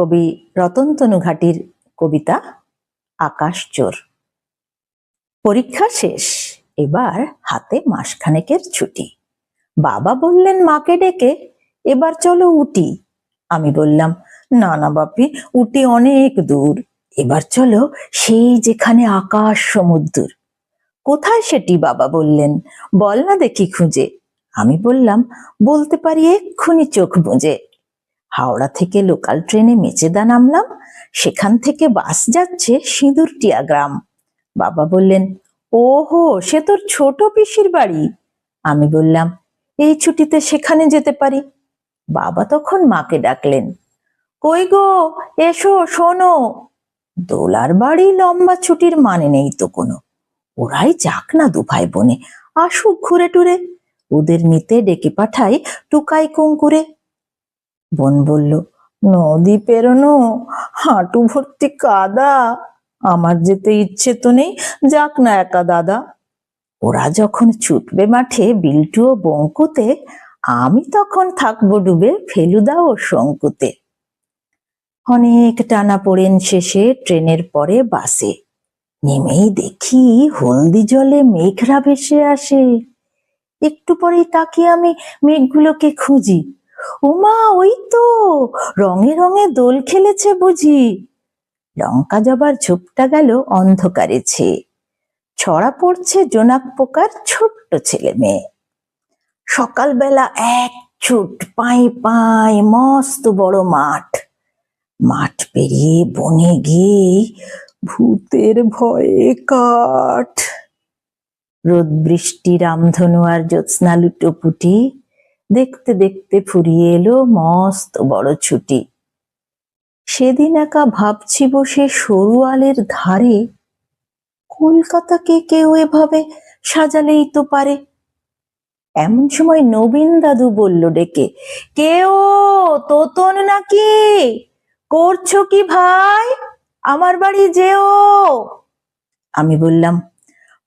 কবি রতনতনু ঘাটির কবিতা আকাশ চোর। পরীক্ষা শেষ, এবার হাতে মাসখানেকের ছুটি। বাবা বললেন মাকে ডেকে, এবার চলো উটি। আমি বললাম, না না বাপি, উটি অনেক দূর, এবার চলো সেই যেখানে আকাশ সমুদ্র। কোথায় সেটি? বাবা বললেন, বল না দেখি খুঁজে। আমি বললাম, বলতে পারি এক্ষুনি চোখ বুজে। হাওড়া থেকে লোকাল ট্রেনে মেচেদা নামলাম, সেখান থেকে বাস যাচ্ছে সিঁদুরটিয়া গ্রাম। বাবা বললেন, ওহো, সে তোর ছোট পিসির বাড়ি। আমি বললাম, এই ছুটিতে সেখানে যেতে পারি। বাবা তখন মাকে ডাকলেন, কই গো, এসো শোনো। দোলার বাড়ি লম্বা ছুটির মানে নেই তো কোনো, ওরাই যাক না দু ভাই বোনে, আসুক ঘুরে টুরে, ওদের নিতে ডেকে পাঠাই টুকাই কুঙ্কুরে। বোন বলল, নদী পেরোনো, হাঁটু ভর্তি কাদা, আমার যেতে ইচ্ছে তো নেই, যাক না একা দাদা। ওরা যখন ছুটবে মাঠে বিল্টু ও বঙ্কুতে, আমি তখন থাকবো ডুবে ফেলুদা ও শঙ্কুতে। অনেক টানা পড়েন শেষে ট্রেনের পরে বাসে নেমেই দেখি হলদি জলে মেঘরা ভেসে আসে। একটু পরেই তাকিয়ে আমি মেঘগুলোকে খুঁজি, ওমা ওই তো রঙে রঙে দোল খেলেছে বুঝি। লঙ্কা জবার ঝোপটা গেল অন্ধকারে ছেয়ে, ছড়া পড়ছে জোনাক পোকার ছোট্ট ছেলে মেয়ে। সকালবেলা এক ছুট পাই পাই মস্ত বড় মাঠ, মাঠ পেরিয়ে বনে গিয়ে ভূতের ভয়ে কাঠ। রোদ বৃষ্টি রামধনু আর জ্যোৎস্না লুটোপুটি, দেখতে দেখতে ফুরিয়ে এলো মস্ত বড় ছুটি। সেদিন একা ভাবছি বসে সরু আলের ধারে, কলকাতাকে কেউ এভাবে সাজালেই তো পারে। এমন সময় নবীন দাদু বলল ডেকে, কেউ তোতন নাকি? করছো কি ভাই? আমার বাড়ি যেও। আমি বললাম,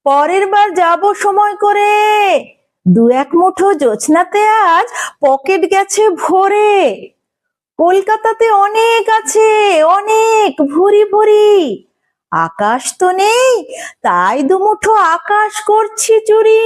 পরের বার যাব সময় করে, দু এক মুঠো জোছনাতে আজ পকেট গেছে ভরে। কলকাতাতে অনেক আছে, অনেক ভুরি ভুরি, আকাশ তো নেই, তাই দুমুঠো আকাশ করছি চুরি।